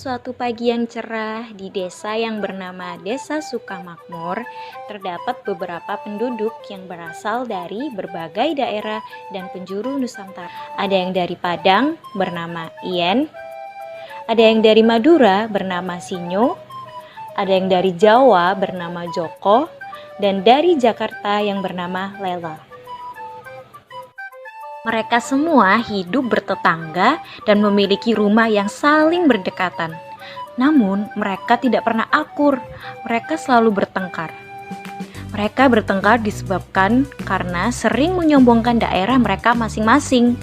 suatu pagi yang cerah di desa yang bernama Desa Sukamakmur, terdapat beberapa penduduk yang berasal dari berbagai daerah dan penjuru Nusantara. Ada yang dari Padang bernama Ien, ada yang dari Madura bernama Sinyo, ada yang dari Jawa bernama Joko, dan dari Jakarta yang bernama Lela. Mereka semua hidup bertetangga dan memiliki rumah yang saling berdekatan. Namun, mereka tidak pernah akur. Mereka selalu bertengkar. Mereka bertengkar disebabkan karena sering menyombongkan daerah mereka masing-masing.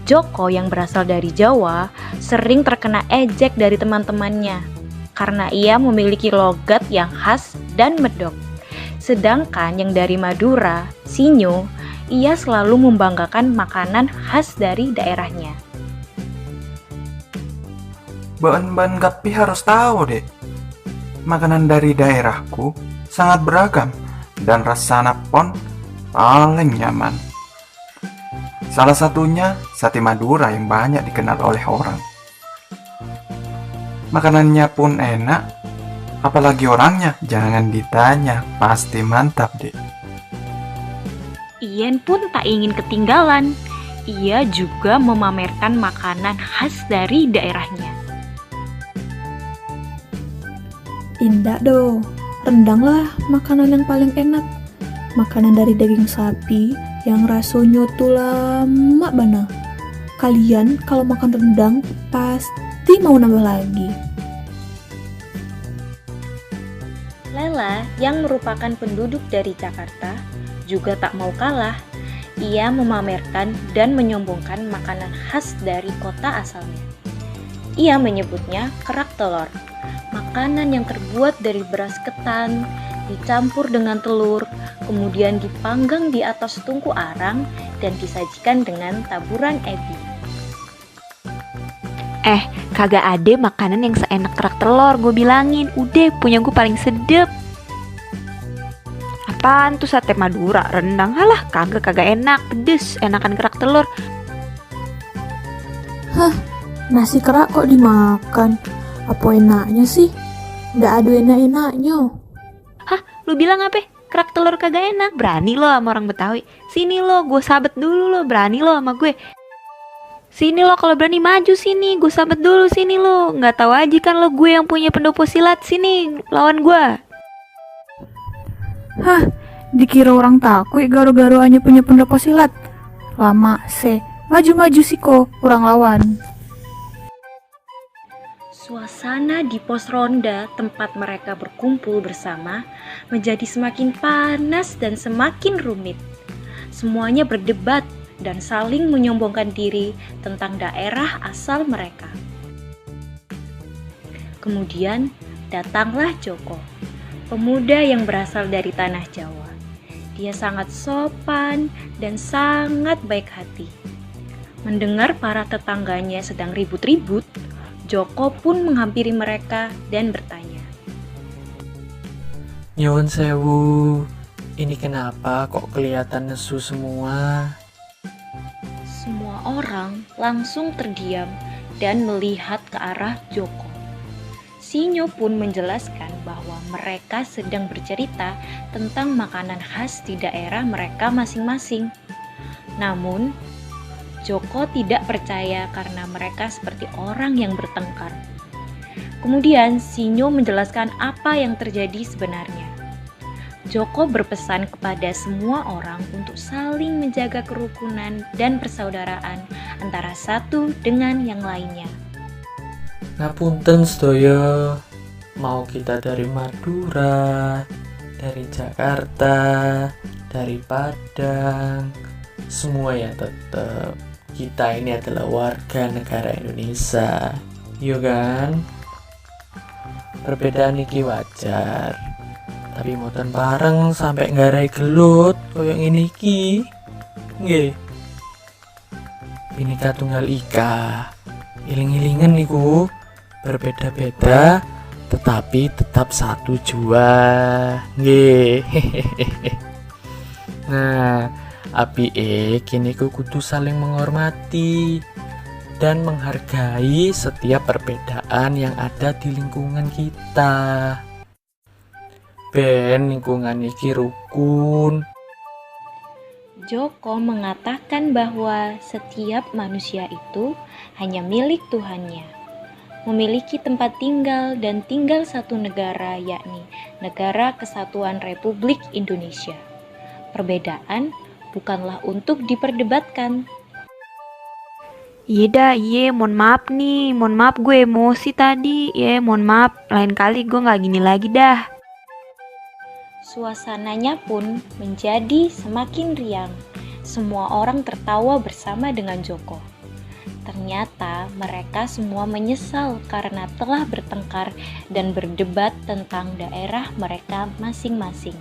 Joko yang berasal dari Jawa sering terkena ejek dari teman-temannya karena ia memiliki logat yang khas dan medok. Sedangkan yang dari Madura, Sinyo, ia selalu membanggakan makanan khas dari daerahnya. Ban Gapi harus tahu deh. Makanan dari daerahku sangat beragam dan rasanya pun paling nyaman. Salah satunya sate Madura yang banyak dikenal oleh orang. Makanannya pun enak, apalagi orangnya jangan ditanya, pasti mantap deh. Ien pun tak ingin ketinggalan. Ia juga memamerkan makanan khas dari daerahnya. Indah do, rendang lah makanan yang paling enak. Makanan dari daging sapi yang rasanya tuh lama bana. Kalian kalau makan rendang pasti mau nambah lagi. Lela yang merupakan penduduk dari Jakarta juga tak mau kalah. Ia memamerkan dan menyombongkan makanan khas dari kota asalnya. Ia menyebutnya kerak telur. Makanan yang terbuat dari beras ketan, dicampur dengan telur, kemudian dipanggang di atas tungku arang dan disajikan dengan taburan ebi. Kagak ada makanan yang seenak kerak telur, gue bilangin. Udah, punya gue paling sedep. Apaan tuh sate Madura, rendang? Halah, kagak enak, pedes, enakan kerak telur. Nasi kerak kok dimakan? Apa enaknya sih? Nggak ada enak-enaknya. Lu bilang apa? Kerak telur kagak enak? Berani lo sama orang Betawi. Sini lo, gue sabet dulu lo. Berani lo sama gue. Sini lo, kalau berani maju sini. Gue sabet dulu sini lo. Nggak tahu aja kan lo, gue yang punya pendopo silat. Sini, lawan gue. Dikira orang takut garo-garo hanya punya pendopo silat. Lama maju-maju sih kok, orang lawan. Suasana di pos ronda tempat mereka berkumpul bersama menjadi semakin panas dan semakin rumit. Semuanya berdebat dan saling menyombongkan diri tentang daerah asal mereka. Kemudian datanglah Joko, pemuda yang berasal dari tanah Jawa. Dia sangat sopan dan sangat baik hati. Mendengar para tetangganya sedang ribut-ribut, Joko pun menghampiri mereka dan bertanya. Nyuwun sewu, ini kenapa kok kelihatan nesu semua? Semua orang langsung terdiam dan melihat ke arah Joko. Sinyo pun menjelaskan bahwa mereka sedang bercerita tentang makanan khas di daerah mereka masing-masing. Namun, Joko tidak percaya karena mereka seperti orang yang bertengkar. Kemudian Sinyo menjelaskan apa yang terjadi sebenarnya. Joko berpesan kepada semua orang untuk saling menjaga kerukunan dan persaudaraan antara satu dengan yang lainnya. Ngapunten sedaya, mau kita dari Madura, dari Jakarta, dari Padang, semua ya tetap kita ini adalah warga negara Indonesia, yo kan? Perbedaan iki wajar, tapi moten bareng sampai ngarai gelut koyo ngene iki. Nggih. Bhinneka Tunggal Ika. Iling-ilingan niku berbeda-beda tetapi tetap satu jua. Nggih. Nah, apike kene ku kudu saling menghormati dan menghargai setiap perbedaan yang ada di lingkungan kita. Ben lingkungan iki rukun. Joko mengatakan bahwa setiap manusia itu hanya milik Tuhannya, memiliki tempat tinggal dan tinggal satu negara, yakni Negara Kesatuan Republik Indonesia. Perbedaan bukanlah untuk diperdebatkan. Iya dah, mohon maaf nih, mohon maaf gue emosi tadi, mohon maaf, lain kali gue gak gini lagi dah. Suasananya pun menjadi semakin riang. Semua orang tertawa bersama dengan Joko. Ternyata mereka semua menyesal karena telah bertengkar dan berdebat tentang daerah mereka masing-masing.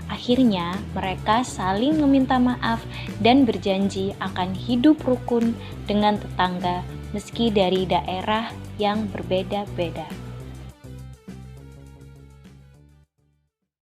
Akhirnya mereka saling meminta maaf dan berjanji akan hidup rukun dengan tetangga meski dari daerah yang berbeda-beda.